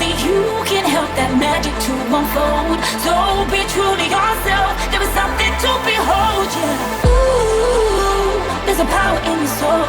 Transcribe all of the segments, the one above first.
Only you can help that magic to unfold. So be true to yourself. There is something to behold, yeah. Ooh, there's a power in your soul.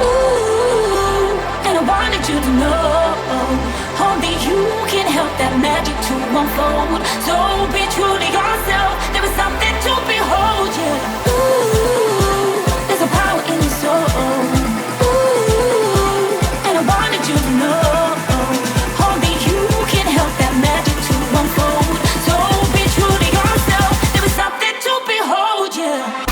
Ooh, and I wanted you to know. Only you can help that magic to unfold. So be true to yourself. There is something to behold, yeah. Ooh, there's a power in your soul. Ooh, and I wanted you to know. Only you can help that magic to unfold. So be true to yourself. There is something to behold, yeah.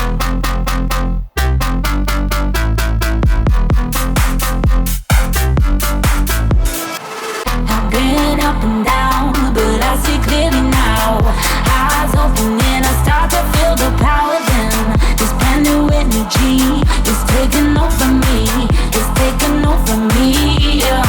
Up and down, but I see clearly now. Eyes open and I start to feel the power then. This brand new energy is taking over me. It's taking over me, yeah.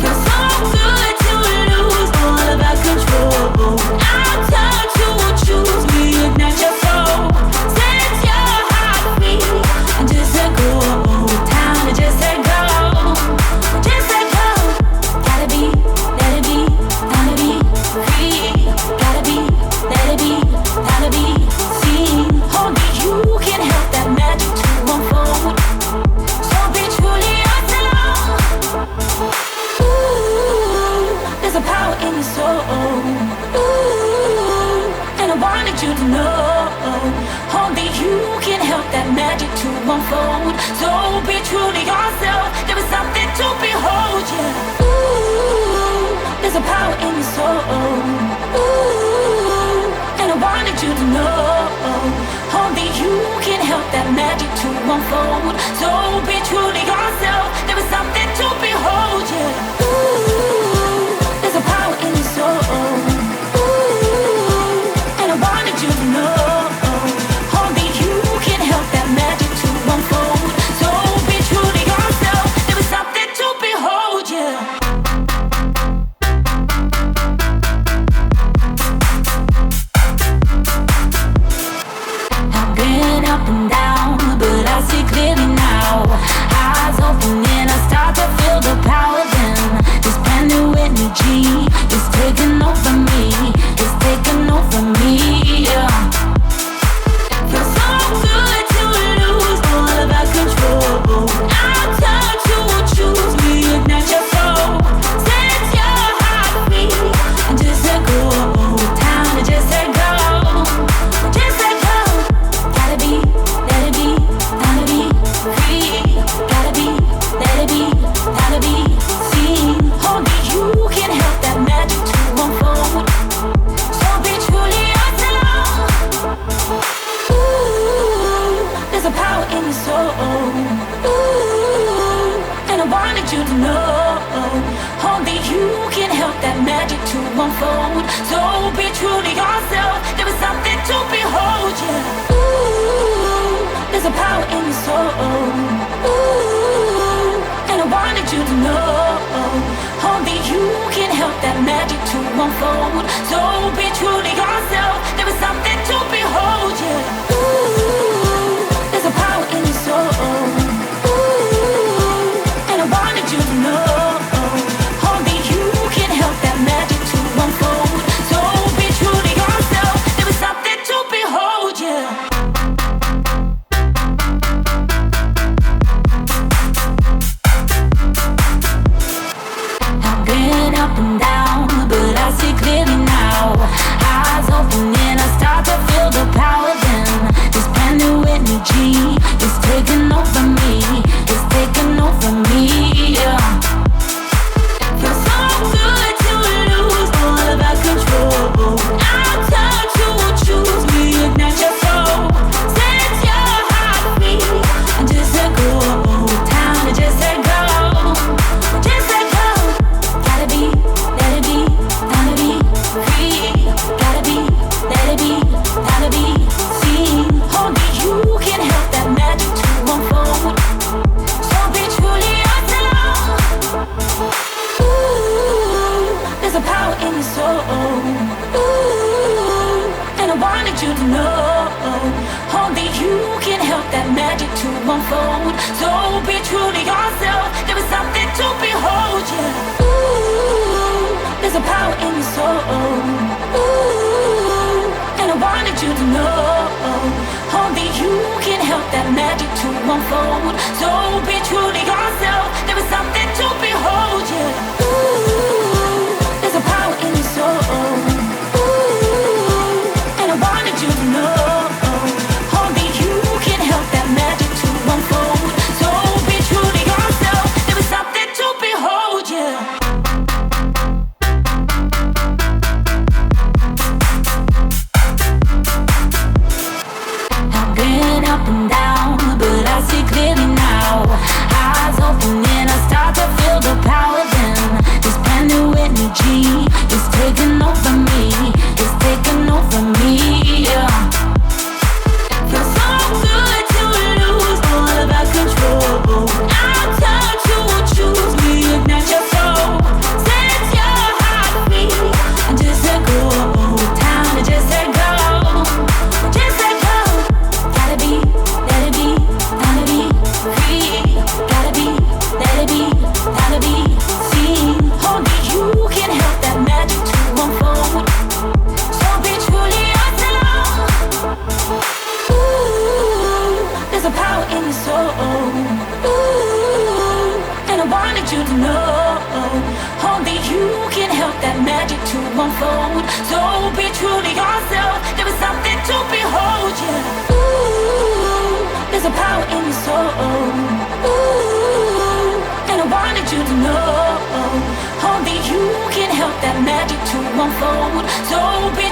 Feels so good to lose all of our control. Our time to choose, reignite your soul. Set your heart free and just let go. Time to just let go. Just let go. Gotta be, let it be, time to be free. Gotta be, let it be, time to be seen. Only you can help that magic to unfold. So be truly yourself. Ooh, there's a power in your soul. Ooh, and I wanted you to know. Ooh, and I wanted you to know only you can help that magic to unfold. So be true to yourself. There is something to behold. Yeah. Ooh, there's a power in your soul. Ooh, and I wanted you to know only you can help that magic to unfold. So be true to yourself. There is something to behold. Yeah. Up and down, but I see clearly now. Eyes open and I start to feel the power. Then this brand new energy is taking over me. It's taking over me. Yeah. Feels so good to lose all of our control. I'll turn to choose, reignite your soul. Set your heart free and just let go. Time to just let go. Just let go. Gotta be, let it be, time to be free. Gotta be, let it be, time to be seen. Only you can help that magic to unfold. So be truly yourself. Ooh, there's a power in your soul. Ooh, and I wanted you to know only you can help that magic to unfold. So be true to yourself. There is something to behold. Yeah. There's a power in your soul. Ooh, and I wanted you to know only you can help that magic to unfold. So be true to yourself. There is something to behold. Yeah. Ooh, there's a power in your soul. Ooh, and I wanted you to know only you can help that magic to unfold. So be true to yourself. There is something to behold. Yeah. Up and down, but I see clearly now. Eyes open and I start to feel the power. Then this brand new energy is taking over me. It's taking over me. Yeah. Feels so good to lose all of our control. I'll turn to choose, reignite your soul. Set your heart free and just let go. Time to just let go. Just let go. Gotta be, let it be, time to be free. Gotta be, let it be, time to be seen. Only you can help that magic to unfold. So be truly yourself. Ooh, there's a power in your soul. Ooh, and I wanted you to know only you can help that magic to unfold. So be true to yourself. There is something to behold. Yeah. There's a power in your soul. Ooh, and I wanted you to know only you can help that magic to unfold. So be true to yourself. There is something to behold. Yeah. Ooh, there's a power in your soul. Ooh, and I wanted you to know only you can help that magic to unfold. So be true to yourself. There is something to behold. Yeah. Up and down, but I see clearly now. Eyes open and I start to feel the power. Then this brand new energy is taking over me. It's taking over me. Yeah. Feels so good to lose all of our control. I'll turn to choose, reignite your soul. Set your heart free and just let go. Time to just let go. Just let go. Gotta be, let it be, time to be free. Gotta be, let it be, time to be seen. Only you can help that magic to unfold. So be truly yourself. Ooh, there's a power in your soul. Ooh, and I wanted you to know only you can help that magic to unfold. So be true to yourself. There is something to behold. Yeah. Ooh, there's a power in your soul. Ooh, and I wanted you to know only you can help that magic to unfold. So be